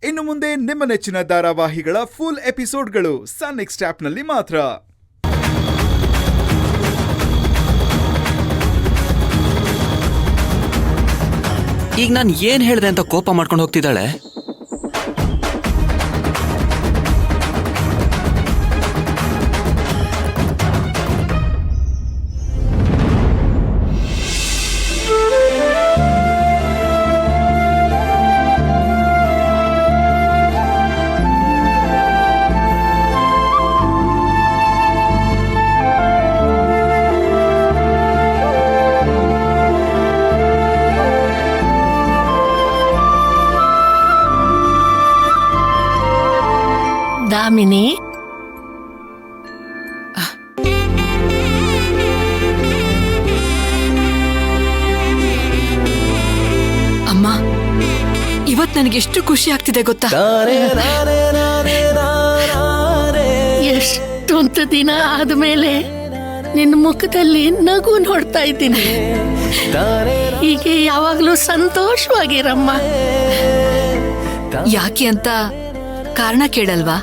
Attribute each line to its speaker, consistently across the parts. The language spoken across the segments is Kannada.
Speaker 1: ಇನ್ನು ಮುಂದೆ ನಿಮ್ಮ ನೆಚ್ಚಿನ ಧಾರಾವಾಹಿಗಳ ಫುಲ್ ಎಪಿಸೋಡ್ಗಳು ಸನ್ ನೆಕ್ಸ್ಟ್ ಆಪ್ನಲ್ಲಿ ಮಾತ್ರ.
Speaker 2: ಈಗ ನಾನು ಏನ್ ಹೇಳ್ದೆ ಅಂತ ಕೋಪ ಮಾಡ್ಕೊಂಡು ಹೋಗ್ತಿದ್ದಾಳೆ.
Speaker 3: ದಾಮಿನಿ,
Speaker 4: ಅಮ್ಮ, ಇವತ್ ನನಗೆಷ್ಟು ಖುಷಿ ಆಗ್ತಿದೆ ಗೊತ್ತಾ?
Speaker 3: ಎಷ್ಟೊಂದು ದಿನ ಆದ್ಮೇಲೆ ನಿನ್ನ ಮುಖದಲ್ಲಿ ನಗು ನೋಡ್ತಾ ಇದ್ದೀನಿ. ಹೀಗೆ ಯಾವಾಗ್ಲೂ ಸಂತೋಷವಾಗಿರಮ್ಮ.
Speaker 4: ಯಾಕೆ ಅಂತ ಕಾರಣ ಕೇಳಲ್ವಾ?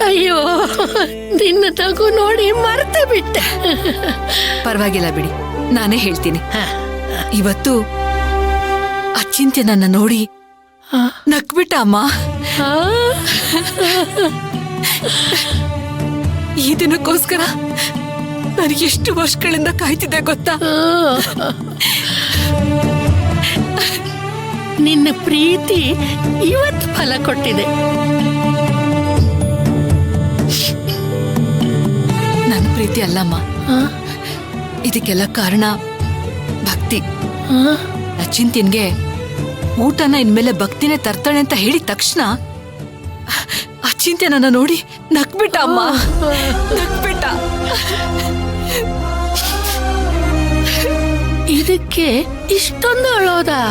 Speaker 3: ಅಯ್ಯೋ, ನಿನ್ನ ನಗು ನೋಡಿ ಮರ್ತೆ ಬಿಟ್ಟೆ.
Speaker 4: ಪರವಾಗಿಲ್ಲ ಬಿಡಿ, ನಾನೇ ಹೇಳ್ತೀನಿ. ಇವತ್ತು ಅಚಿಂತ್ಯ ನನ್ನ ನೋಡಿ ನಕ್ಬಿಟ್ಟ ಅಮ್ಮ. ಈ ದಿನಕ್ಕೋಸ್ಕರ ನಾನು ಎಷ್ಟು ವರ್ಷಗಳಿಂದ ಕಾಯ್ತಿದ್ದೆ ಗೊತ್ತಾ?
Speaker 3: ನಿನ್ನ ಪ್ರೀತಿ ಇವತ್ತು ಫಲ ಕೊಟ್ಟಿದೆ.
Speaker 4: ನನ್ನ ಪ್ರೀತಿ ಅಲ್ಲಮ್ಮ, ಇದಕ್ಕೆಲ್ಲ ಕಾರಣ ಭಕ್ತಿ. ಅಚಿಂತ್ಯನ್ಗೆ ಊಟನ ಇನ್ಮೇಲೆ ಭಕ್ತಿನೇ ತರ್ತಾಳೆ ಅಂತ ಹೇಳಿದ ತಕ್ಷಣ ಅಚಿಂತ್ಯ ನನ್ನ ನೋಡಿ ನಕ್ಬಿಟ್ಟ ಅಮ್ಮ, ನಕ್ಬಿಟ್ಟ.
Speaker 3: ಇದಕ್ಕೆ ಇಷ್ಟೊಂದು ಅಳೋದಾ?